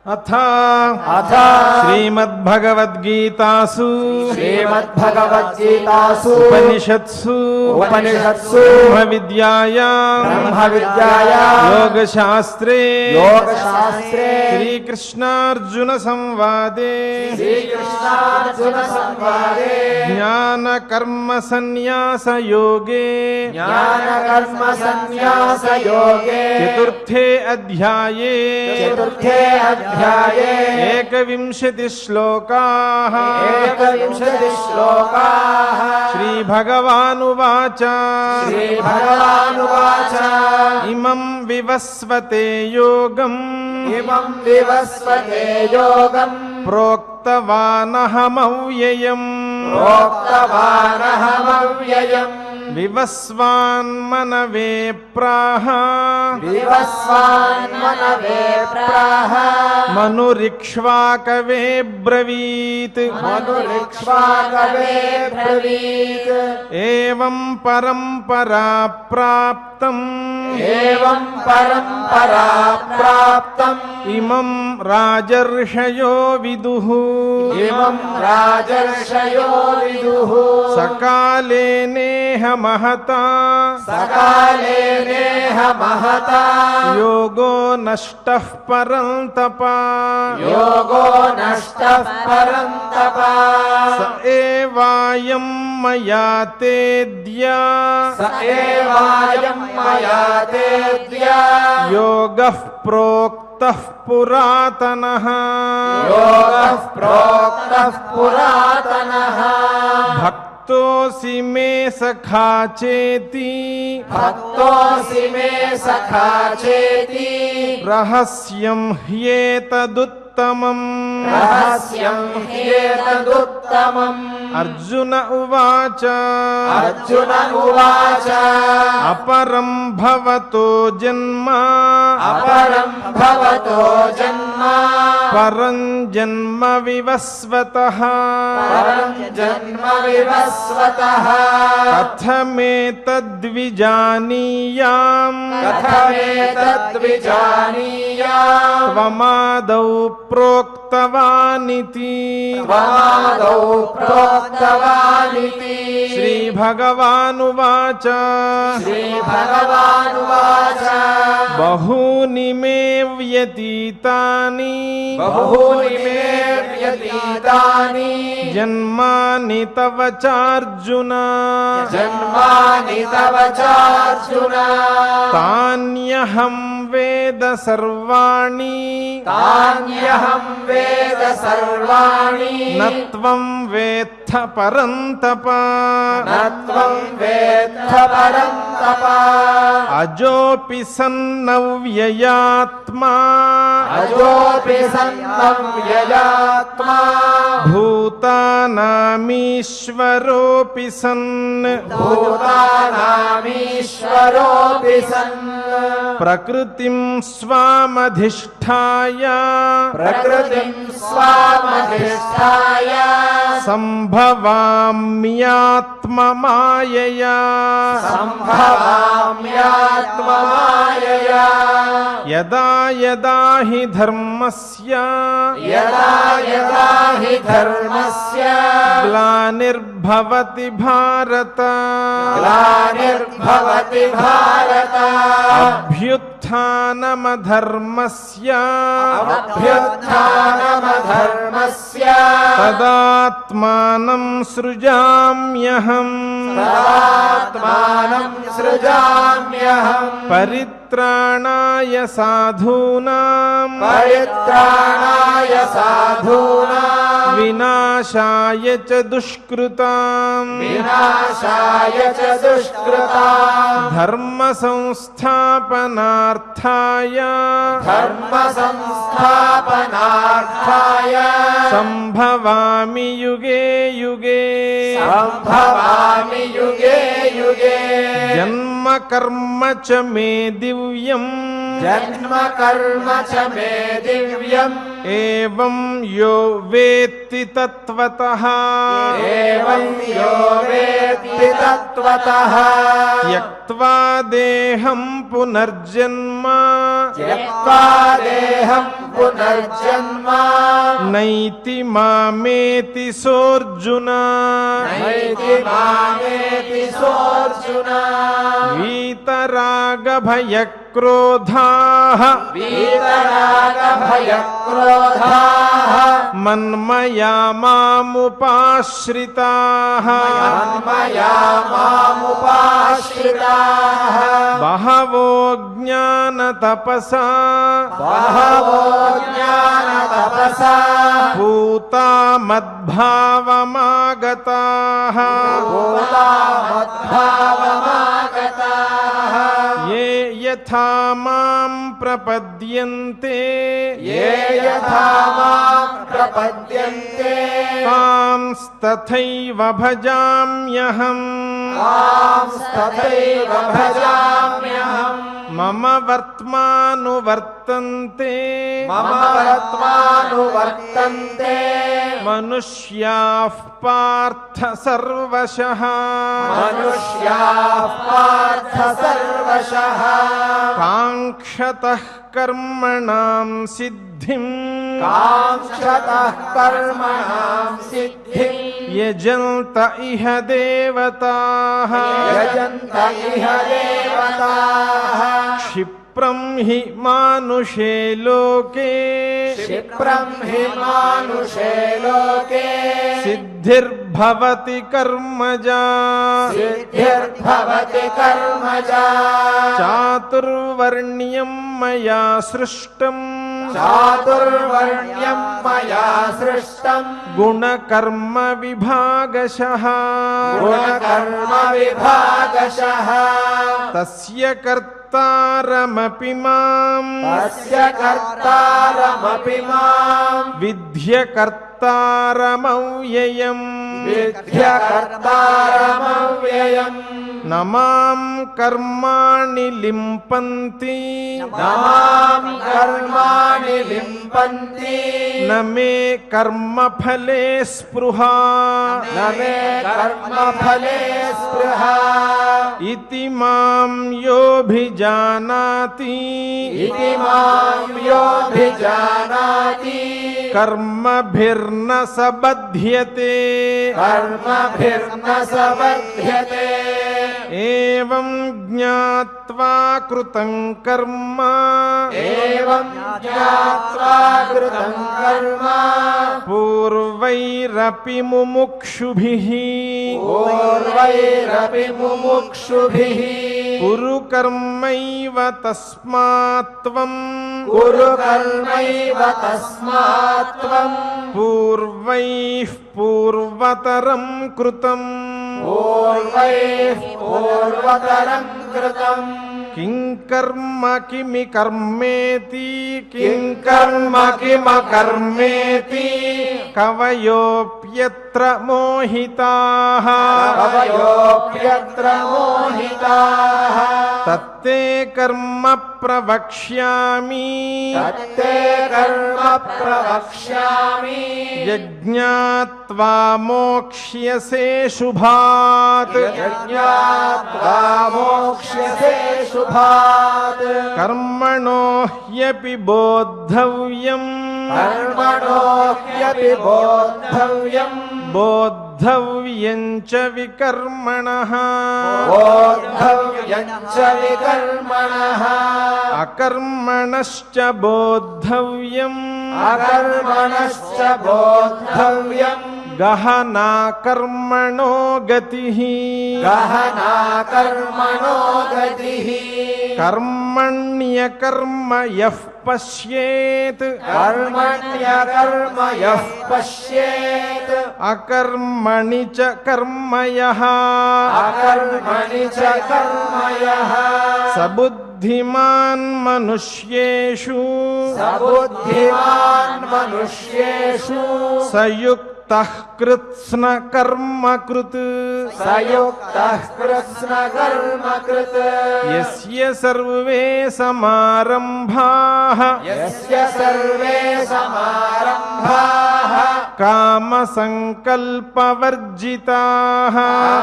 అథ శ్రీమద్భగవద్గీతాసు ఉపనిషత్సు బ్రహ్మ విద్యాయాం యోగశాస్త్రే శ్రీకృష్ణార్జున సంవాదే జ్ఞాన కర్మ సన్యాస యోగే చతుర్థే అధ్యాయే ఏకవింశతి శ్లోకాః శ్రీభగవానువాచ ఇమం వివస్వతే యోగం ప్రోక్తవానహమవ్యయం వివస్వాన్మనవే ప్రాహ మనురిక్ష్వాకవే బ్రవీత్ ఏవం పరంపరా ప్రాప్తం ఇమం రాజర్షయో విదుః సకాలే నేహ మహతా యోగో నష్టః పరంతప స ఏవాయం మయా తేద్యా యోగః ప్రోక్తః పురాతనః భక్తోసి మే సఖా చేతి రహస్యం హ్యేతదుత్తమం అర్జున ఉవాచ అపరం భవతో జన్మ పరం జన్మ వివస్వతః కథమేతద్విజానీయాం త్వమాదౌ ప్రోక్తవానితి శ్రీభగవానువాచ బహూని మే వ్యతీతాని జన్మాని తవ చార్జున తాన్యహం వేద సర్వాణి నత్వం వేత్థ పరంతప అజోపి సన్నవ్యయాత్మా భూతానామీశ్వరోపి సన్ ప్రకృతిం స్వామధిష్ఠాయ సంభవామ్యాత్మమాయయా యదా యదా హి ధర్మస్య గ్లానిర్భవతి భారత అభ్యుత్థానమధర్మస్య తదాత్మానం సృజామ్యహం పరిత్రాణాయ సాధూనాం వినాశాయ చ దుష్కృతాం ధర్మ సంస్థాపనార్థాయ సంభవామి యుగే యుగే జన్మ కర్మ చ మే దివ్యం ఏవం యో వేత్తి తత్వతః ఏవం యో వేత్తి తత్వతః త్యక్త్వా దేహం పునర్జన్మ త్యక్త్వా దేహం పునర్జన్మ నైతి మామేతి సోర్జున నైతి మామేతి సోర్జున వీతరాగభయక్రోధాః వీతరాగభయక్రోధాః మన్మయా మాముపాశ్రితాః మన్మయా మాముపాశ్రితాః బహవో జ్ఞానతపసా బహవో జ్ఞానతపసా పూతా మద్భావమాగతాః భూతా మద్భావమాగతాః ఏ యథా మాం ప్రపద్యంతే ఏ యథా మాం ప్రపద్యంతే తాంస్తథైవ భజామ్యహం తథైవ భజామ్యహం మమ వర్త్మానువర్తంతే మమ వర్త్మానువర్తంతే మనుష్యాః పార్థ సర్వశః మనుష్యాః పార్థ సర్వశః కాంక్షతః కర్మణాం సిద్ధిం కాంక్షతః కర్మణాం సిద్ధిం యజంత ఇహ దేవతాః యజంత ఇహ దేవతాః క్షిప్రం హి మానుషే లోకే క్షిప్రం హి మానుషే లోకే సిద్ధిర్భవతి కర్మజా సిద్ధిర్భవతి కర్మజా చాతుర్వర్ణ్యం మయా సృష్టం చాతుర్వర్ణ్యం మయా సృష్టం గుణకర్మ విభాగశః గుణకర్మ విభాగశః తస్య కర్తారమపి మాం తస్య కర్తారమపి మాం విద్య కర్తారమవ్యయం విద్య కర్తారమవ్యయం నమాం కర్మాణి లింపంతి నమాం కర్మాణి లింపంతి నమే కర్మఫలే స్పృహా నమే కర్మఫలే స్పృహ ఇతి మాం యోభిజానాతి ఇతి మాం యోభిజానాతి కర్మభిర్న సబధ్యతే కర్మభిర్న సబధ్యతే ఏవం జ్ఞాత్వా కృతం కర్మ ఏవం జ్ఞాత్వా కృతం కర్మ పూర్వైరపి ముముక్షుభిః పూర్వైరపి ముముక్షుభిః కురు కర్మైవ తస్మాత్ త్వం కురు కర్మైవ తస్మాత్ త్వం పూర్వైః పూర్వతరం కృతం పూర్వైః పూర్వతరం కృతం కిం కర్మ కిమి కర్మేతి కిం కర్మ కిమకర్మేతి కవయోప్యత్ర మోహితాః కవయోప్యత్ర మోహితాః తత్తే కర్మ ప్రవక్ష్యామి తత్తే కర్మ ప్రవక్ష్యామి యజ్ఞాత్వా మోక్ష్యసే శుభాత్ యజ్ఞాత్వా మోక్ష్యసే శుభాత్ కర్మణో హ్యపి బోద్ధవ్యం కర్మణో హ్యపి బోద్ధవ్యం బోద్ధవ్యం చ వికర్మణః బోద్ధవ్యం చ వికర్మణః అకర్మణశ్చ బోద్ధవ్యం అకర్మణశ్చ బోద్ధవ్యం గహనా కర్మణో గతిః గహనా కర్మణో గతిః కర్మణ్యకర్మ యః పశ్యేత్ కర్మణ్యకర్మ యః పశ్యేత్ అకర్మణి చ కర్మ యః అకర్మణి చ కర్మ యః సబుద్ధిమాన్ మనుష్యేషు సబుద్ధిమాన్ మనుష్యేషు సయుక్తః కృత్స్న కర్మ కృత్ సయుక్తః కృత్స్న కర్మ కృత్ యస్య సర్వే సమారంభాః యస్య సర్వే समारम्भाः कामसङ्कल्पवर्जिताः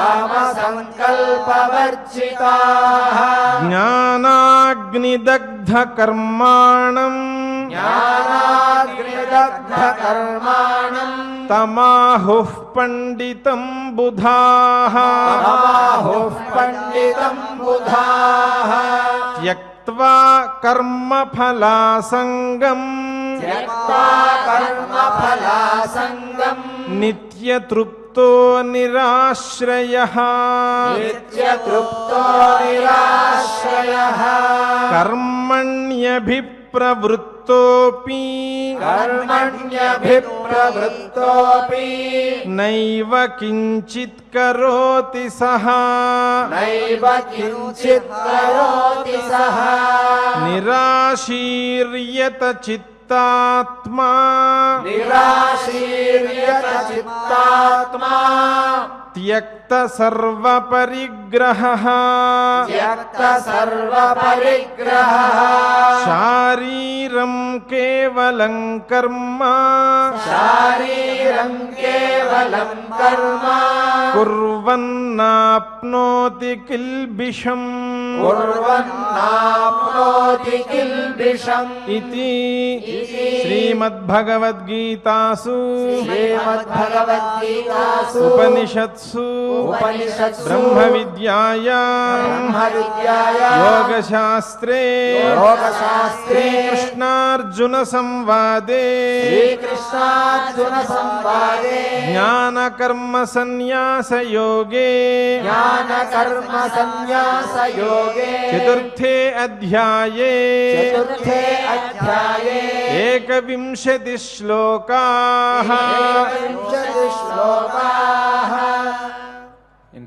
कामसङ्कल्पवर्जिताः ज्ञानाग्निदग्धकर्माणम् ज्ञानाग्निदग्धकर्माणम् तमाहुः पण्डितं बुधाः तमाहुः पण्डितम् बुधाः त्यक्त्वा कर्मफलासङ्गम् त्यक्त्वा कर्मफलासङ्गम् नित्यतृप्तो निराश्रयः नित्यतृप्तो निराश्रयः कर्मण्यभिप्रवृत्तोऽपि कर्मण्यभिप्रवृत्तोऽपि नैव किञ्चित् करोति सः नैव किञ्चित् करोति सः निराशीर्यत चित्तात्मा निराशीर्यत चित्तात्मा त्यक्त सर्वपरिग्रहः त्यक्त सर्वपरिग्रहः शारीरं केवलं कर्म शारीरं केवलं कर्म कुर्वन्नाप्नोति किल्बिषम् कुर्वन्नाप्नोति किल्बिषम् इति श्रीमद्भगवद्गीतासु श्रीमद्भगवद्गीतासु उपनिषत्सु उपनिषत्सु ब्रह्मविद्यायां ब्रह्मविद्यायां योगशास्त्रे योगशास्त्रे कृष्णार्जुनसंवादे श्रीकृष्णार्जुनसंवादे ज्ञानकर्मसन्न्यासयोगे ज्ञानकर्मसन्न्यासयोगे चतुर्थे अध्याये चतुर्थे अध्याये एकविंशतिः श्लोकाः एकविंशतिः श्लोकाः